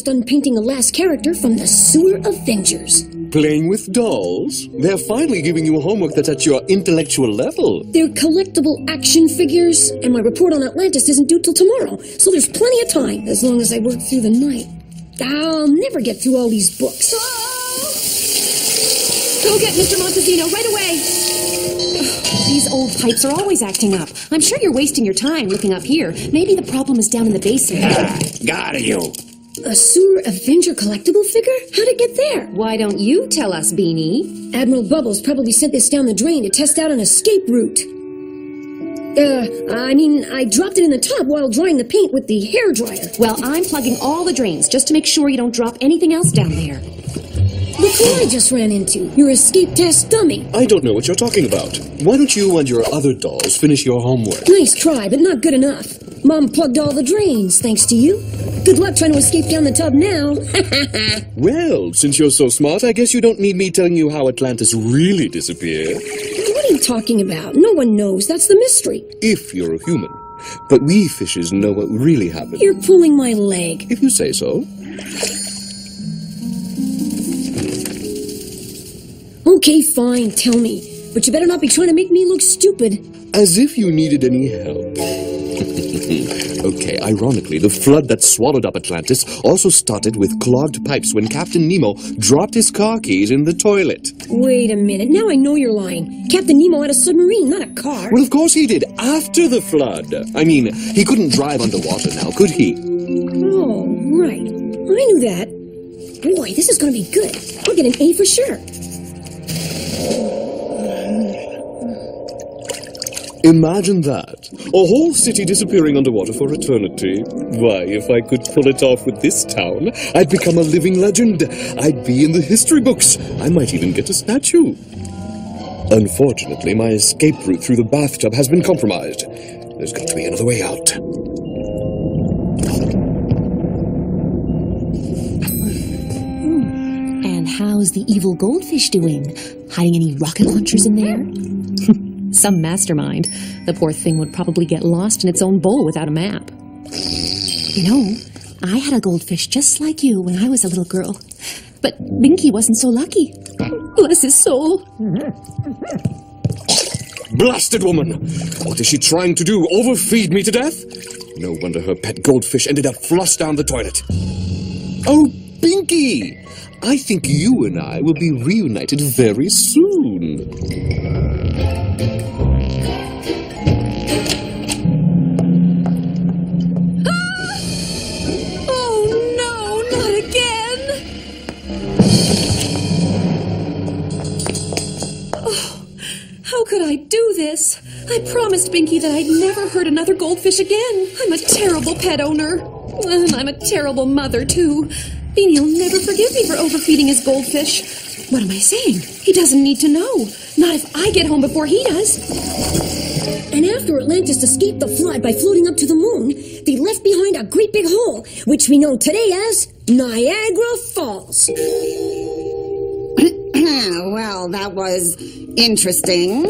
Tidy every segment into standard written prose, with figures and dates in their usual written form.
Done painting the last character from the Sewer Avengers. Playing with dolls? They're finally giving you homework that's at your intellectual level. They're collectible action figures, and my report on Atlantis isn't due till tomorrow, so there's plenty of time, as long as I work through the night. I'll never get through all these books. Go get Mr. Montesino right away! These old pipes are always acting up. I'm sure you're wasting your time looking up here. Maybe the problem is down in the basement. Got you. A Sewer Avenger collectible figure? How'd it get there? Why don't you tell us, Beanie? Admiral Bubbles probably sent this down the drain to test out an escape route. I dropped it in the tub while drying the paint with the hairdryer. Well, I'm plugging all the drains just to make sure you don't drop anything else down there. Look who I just ran into. Your escape test dummy. I don't know what you're talking about. Why don't you and your other dolls finish your homework? Nice try, but not good enough. Mom plugged all the drains, thanks to you. Good luck trying to escape down the tub now. Well, since you're so smart, I guess you don't need me telling you how Atlantis really disappeared. What are you talking about? No one knows. That's the mystery. If you're a human. But we fishes know what really happened. You're pulling my leg. If you say so. Okay, fine, tell me. But you better not be trying to make me look stupid. As if you needed any help. Okay, ironically, the flood that swallowed up Atlantis also started with clogged pipes when Captain Nemo dropped his car keys in the toilet. Wait a minute, now I know you're lying. Captain Nemo had a submarine, not a car. Well, of course he did, after the flood. I mean, he couldn't drive underwater now, could he? Oh, right. I knew that. Boy, this is going to be good. I'll get an A for sure. Imagine that. A whole city disappearing underwater for eternity. Why, if I could pull it off with this town, I'd become a living legend. I'd be in the history books. I might even get a statue. Unfortunately, my escape route through the bathtub has been compromised. There's got to be another way out. And how's the evil Goldfish doing? Hiding any rocket launchers in there? Some mastermind. The poor thing would probably get lost in its own bowl without a map. You know, I had a goldfish just like you when I was a little girl. But Binky wasn't so lucky. Bless his soul. Blasted woman! What is she trying to do? Overfeed me to death? No wonder her pet goldfish ended up flushed down the toilet. Oh, Binky! I think you and I will be reunited very soon. How could I do this? I promised Binky that I'd never hurt another goldfish again. I'm a terrible pet owner. And I'm a terrible mother, too. Beanie'll never forgive me for overfeeding his goldfish. What am I saying? He doesn't need to know. Not if I get home before he does. And after Atlantis escaped the flood by floating up to the moon, they left behind a great big hole, which we know today as Niagara Falls. Well, that was interesting.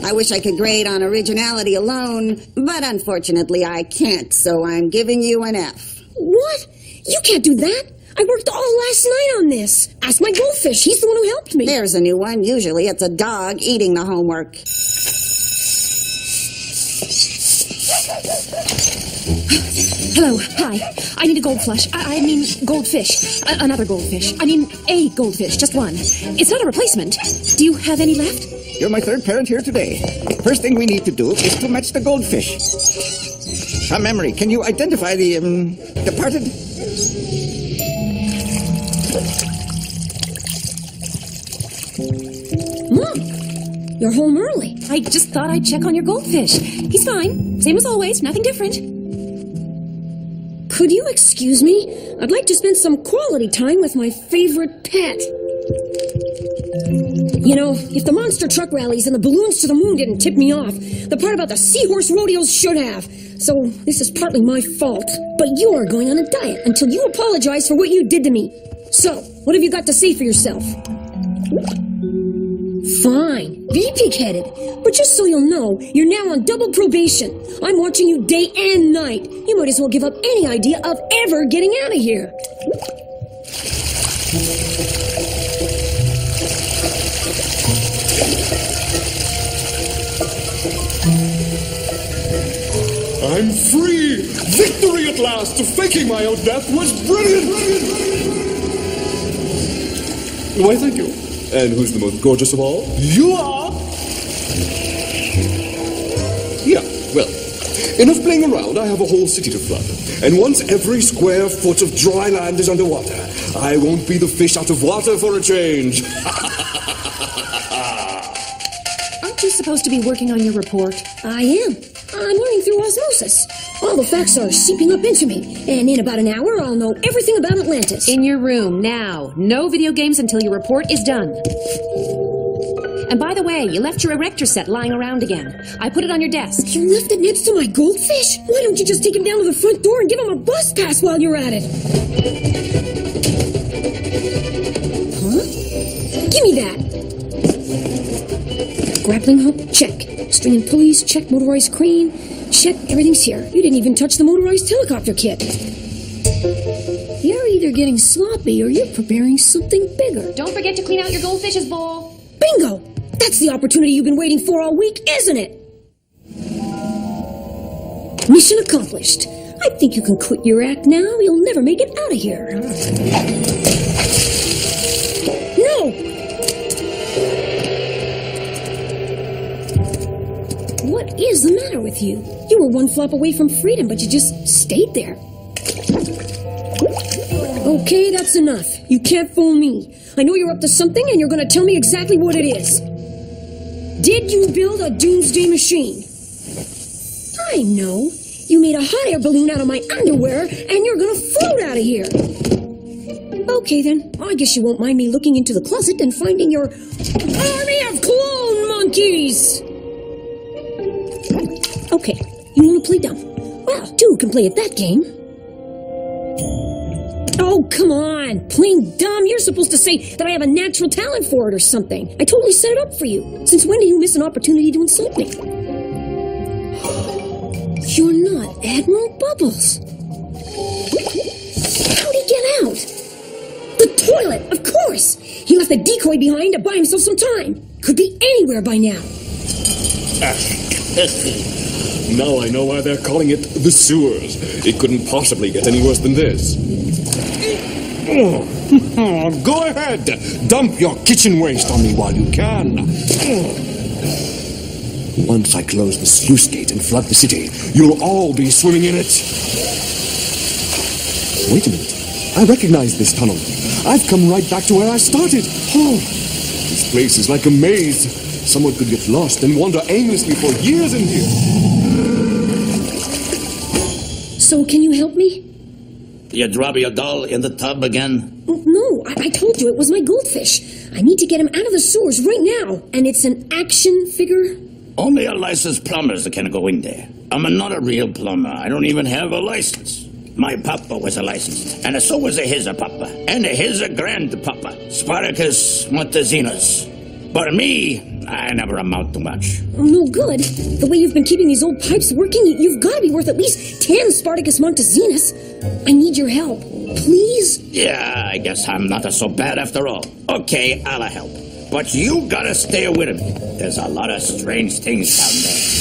I wish I could grade on originality alone, but unfortunately I can't, so I'm giving you an F. What? You can't do that. I worked all last night on this. Ask my goldfish. He's the one who helped me. There's a new one. Usually it's a dog eating the homework. Hello, hi. I need a goldfish. I mean goldfish. Another goldfish. I mean a goldfish, just one. It's not a replacement. Do you have any left? You're my third parent here today. First thing we need to do is to match the goldfish. refresh our memory. Can you identify the, departed? Mom, you're home early. I just thought I'd check on your goldfish. He's fine. Same as always. Nothing different. Could you excuse me? I'd like to spend some quality time with my favorite pet. You know, if the monster truck rallies and the balloons to the moon didn't tip me off, the part about the seahorse rodeos should have. So this is partly my fault. But you're going on a diet until you apologize for what you did to me. So, what have you got to say for yourself? Fine, be pig-headed. But just so you'll know, you're now on double probation. I'm watching you day and night. You might as well give up any idea of ever getting out of here. I'm free! Victory at last! Faking my own death was brilliant! Why, thank you. And who's the most gorgeous of all? You are! Yeah, well, enough playing around. I have a whole city to flood. And once every square foot of dry land is underwater, I won't be the fish out of water for a change. Aren't you supposed to be working on your report? I am. I'm learning through osmosis. All the facts are seeping up into me, and in about an hour I'll know everything about Atlantis. In your room, now. No video games until your report is done. And by the way, you left your erector set lying around again. I put it on your desk. You left it next to my goldfish? Why don't you just take him down to the front door and give him a bus pass while you're at it? Huh? Give me that. Grappling hook, check. String and pulleys, check. Motorized crane, check. Everything's here. You didn't even touch the motorized helicopter kit. You're either getting sloppy or you're preparing something bigger. Don't forget to clean out your goldfish's bowl. Bingo! That's the opportunity you've been waiting for all week, isn't it? Mission accomplished. I think you can quit your act now. You'll never make it out of here. No! What is the matter with you? You were one flop away from freedom, but you just stayed there. Okay, that's enough. You can't fool me. I know you're up to something, and you're going to tell me exactly what it is. Did you build a doomsday machine? I know. You made a hot air balloon out of my underwear, and you're going to float out of here. Okay, then. I guess you won't mind me looking into the closet and finding your army of clone monkeys. Okay, you want to play dumb? Well, two can play at that game. Oh, come on. Playing dumb? You're supposed to say that I have a natural talent for it or something. I totally set it up for you. Since when do you miss an opportunity to insult me? You're not Admiral Bubbles. How'd he get out? The toilet, of course. He left the decoy behind to buy himself some time. Could be anywhere by now. Now I know why they're calling it the sewers. It couldn't possibly get any worse than this. Go ahead. Dump your kitchen waste on me while you can. Once I close the sluice gate and flood the city, you'll all be swimming in it. Wait a minute. I recognize this tunnel. I've come right back to where I started. Oh, this place is like a maze. Someone could get lost and wander aimlessly for years in here. So, can you help me? You drop your doll in the tub again? No, I told you it was my goldfish. I need to get him out of the sewers right now. And it's an action figure? Only a licensed plumbers can go in there. I'm not a real plumber. I don't even have a license. My papa was a licensed, and so was his papa, and his grandpapa, Spartacus Montezinus. But me, I never amount to much. No good. The way you've been keeping these old pipes working, you've got to be worth at least 10 Spartacus Montezinus. I need your help. Please? Yeah, I guess I'm not so bad after all. Okay, I'll help. But you gotta stay with me. There's a lot of strange things down there.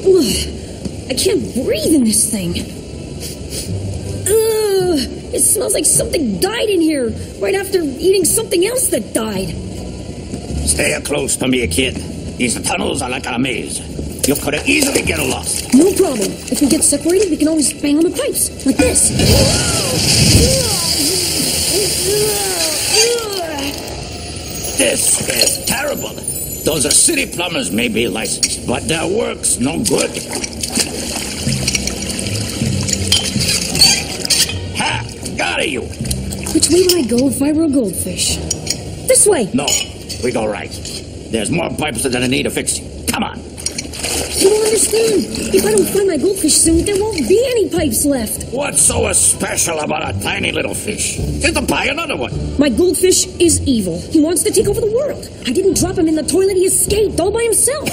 Ugh, I can't breathe in this thing. Ugh, it smells like something died in here right after eating something else that died. Stay close to me, kid. These tunnels are like a maze. You could have easily get lost. No problem. If we get separated, we can always bang on the pipes. Like this. This is terrible. Those city plumbers may be licensed, but their work's no good. Ha! Got you. Which way would I go if I were a goldfish? This way. No, we go right. There's more pipes that I need to fix. Come on. You don't understand. If I don't find my goldfish soon, there won't be any pipes left. What's so special about a tiny little fish? Just to buy another one. My goldfish is evil. He wants to take over the world. I didn't drop him in the toilet. He escaped all by himself.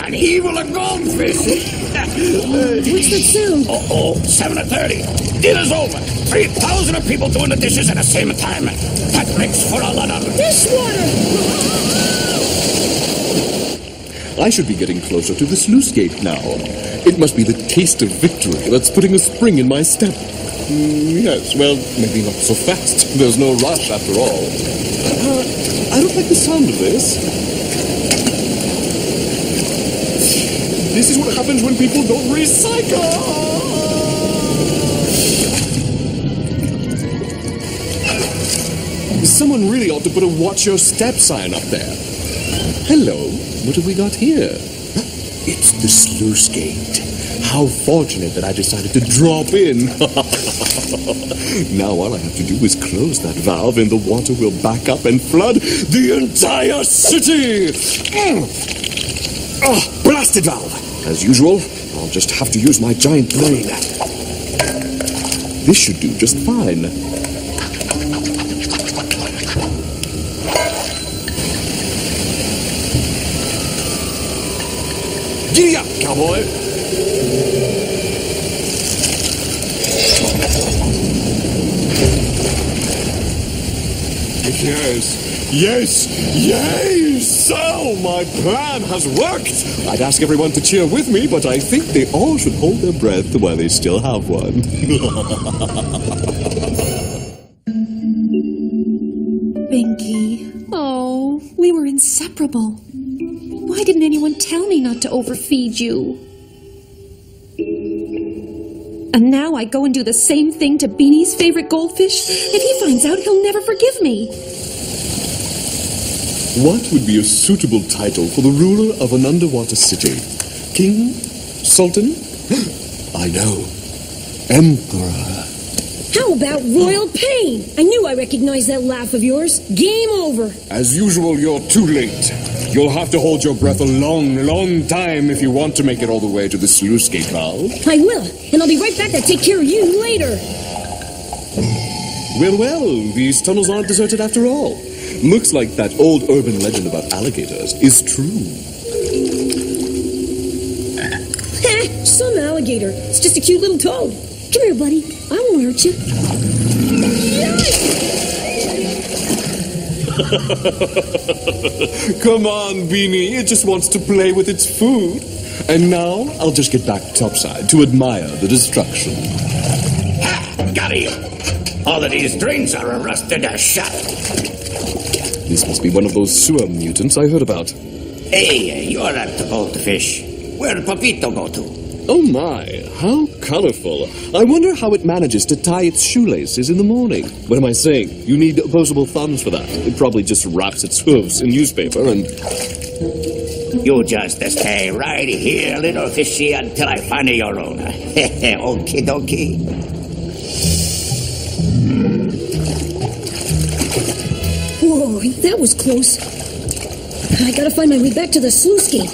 An evil goldfish. What's that sound? Uh-oh, 7:30. Dinner's over. 3,000 people doing the dishes at the same time. That makes for a lot of Dishwater! I should be getting closer to the sluice gate now. It must be the taste of victory that's putting a spring in my step. Yes, well, maybe not so fast. There's no rush after all. I don't like the sound of this. This is what happens when people don't recycle! Someone really ought to put a watch your step sign up there. Hello, what have we got here? It's the sluice gate. How fortunate that I decided to drop in. Now all I have to do is close that valve and the water will back up and flood the entire city. Blasted valve. As usual, I'll just have to use my giant brain. This should do just fine. Giddy up, cowboy! Yes! So my plan has worked! I'd ask everyone to cheer with me, but I think they all should hold their breath while they still have one. Binky. Oh, we were inseparable. Why didn't anyone tell me not to overfeed you? And now I go and do the same thing to Beanie's favorite goldfish? If he finds out, he'll never forgive me. What would be a suitable title for the ruler of an underwater city? King? Sultan? I know. Emperor. How about Royal Pain? I knew I recognized that laugh of yours. Game over. As usual, you're too late. You'll have to hold your breath a long time if you want to make it all the way to the sluice gate valve. I will, and I'll be right back to take care of you later. Well, these tunnels aren't deserted after all. Looks like that old urban legend about alligators is true. Some alligator. It's just a cute little toad. Come here, buddy. I won't hurt you. Come on, Beanie. It just wants to play with its food. And now, I'll just get back topside to admire the destruction. Ha! Got you. All of these drains are rusted as shut. This must be one of those sewer mutants I heard about. Hey, you're at the goldfish. Where'd Papito go to? Oh my, how colorful. I wonder how it manages to tie its shoelaces in the morning. What am I saying? You need opposable thumbs for that. It probably just wraps its hooves in newspaper and... You just stay right here, little fishy, until I find your owner. Okie dokie. Whoa, that was close. I gotta find my way back to the sluice gate.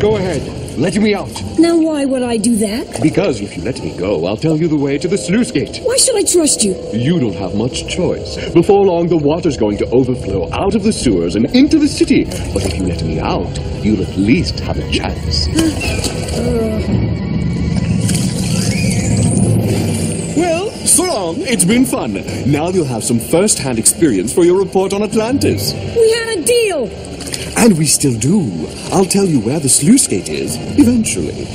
Go ahead. Let me out. Now why would I do that? Because if you let me go, I'll tell you the way to the sluice gate. Why should I trust you? You don't have much choice. Before long, the water's going to overflow out of the sewers and into the city. But if you let me out, you'll at least have a chance. Well, so long. It's been fun. Now you'll have some first-hand experience for your report on Atlantis. We had a deal. And we still do. I'll tell you where the sluice gate is, eventually.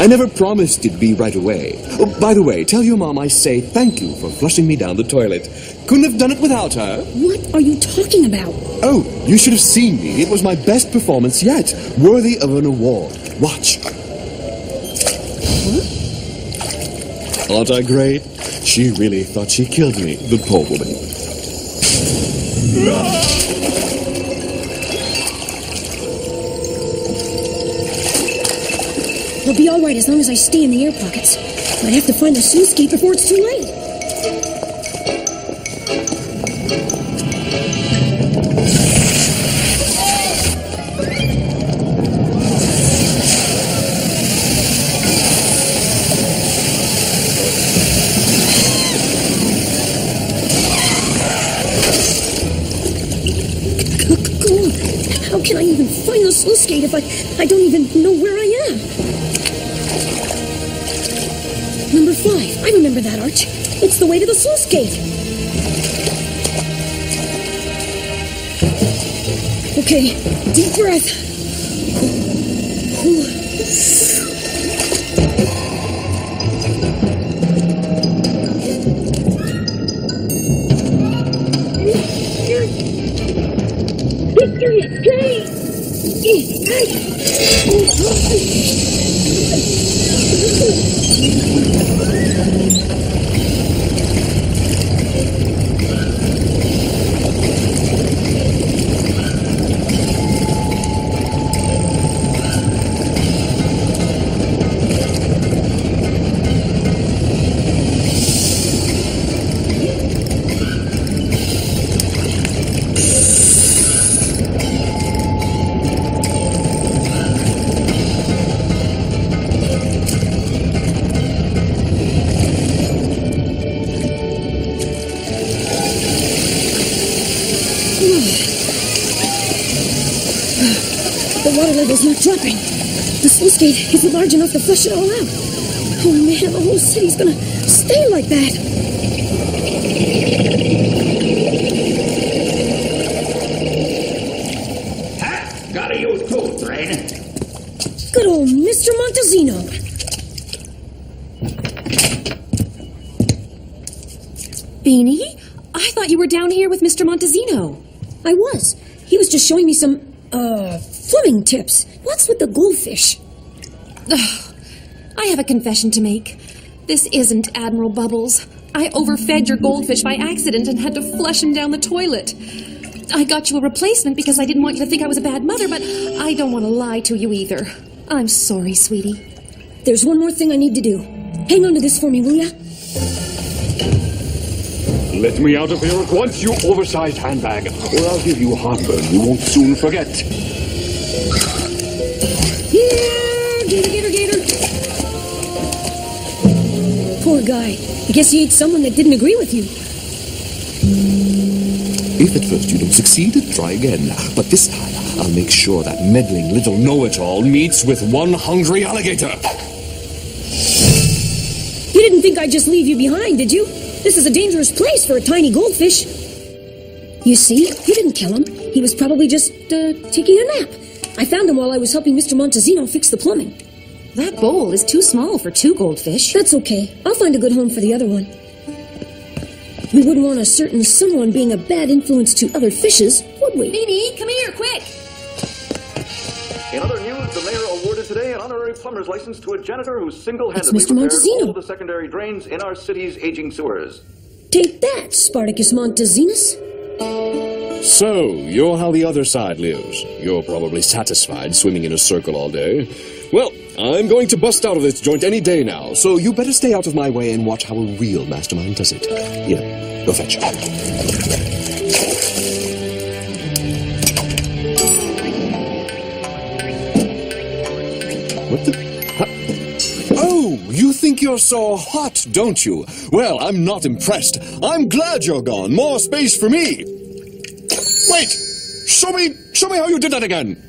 I never promised it'd be right away. Oh, by the way, tell your mom I say thank you for flushing me down the toilet. Couldn't have done it without her. What are you talking about? Oh, you should have seen me. It was my best performance yet. Worthy of an award. Watch. Aren't I great? She really thought she killed me, the poor woman. I'll be all right as long as I stay in the air pockets. Might have to find the sluice gate before it's too late. How can I even find the sluice gate if I don't even know where I am? Number 5. I remember that arch. It's the way to the sluice gate. Okay, deep breath. The water level's not dropping. The sluice gate isn't large enough to flush it all out. Oh man, the whole city's gonna stay like that. Gotta use too, Train. Good old Mr. Montezino. Beanie? I thought you were down here with Mr. Montezino. I was. He was just showing me some, swimming tips. What's with the goldfish? I have a confession to make. This isn't Admiral Bubbles. I overfed your goldfish by accident and had to flush him down the toilet. I got you a replacement because I didn't want you to think I was a bad mother, but I don't want to lie to you either. I'm sorry, sweetie. There's one more thing I need to do. Hang on to this for me, will ya? Let me out of here at once, you oversized handbag, or I'll give you heartburn you won't soon forget. Here! Gator! Poor guy. I guess he ate someone that didn't agree with you. If at first you don't succeed, try again. But this time, I'll make sure that meddling little know-it-all meets with one hungry alligator. You didn't think I'd just leave you behind, did you? This is a dangerous place for a tiny goldfish. You see, you didn't kill him. He was probably just, taking a nap. I found him while I was helping Mr. Montezino fix the plumbing. That bowl is too small for 2 goldfish. That's okay. I'll find a good home for the other one. We wouldn't want a certain someone being a bad influence to other fishes, would we? Beanie, come here, quick! In other news, the mayor awarded today an honorary plumber's license to a janitor who single-handedly It's Mr. repaired Montezino. all the secondary drains in our city's aging sewers. Take that, Spartacus Montezinus. So, you're how the other side lives. You're probably satisfied swimming in a circle all day. Well, I'm going to bust out of this joint any day now, so you better stay out of my way and watch how a real mastermind does it. Here, go fetch it. What the? Huh? Oh, you think you're so hot, don't you? Well, I'm not impressed. I'm glad you're gone. More space for me. Wait! Show me how you did that again.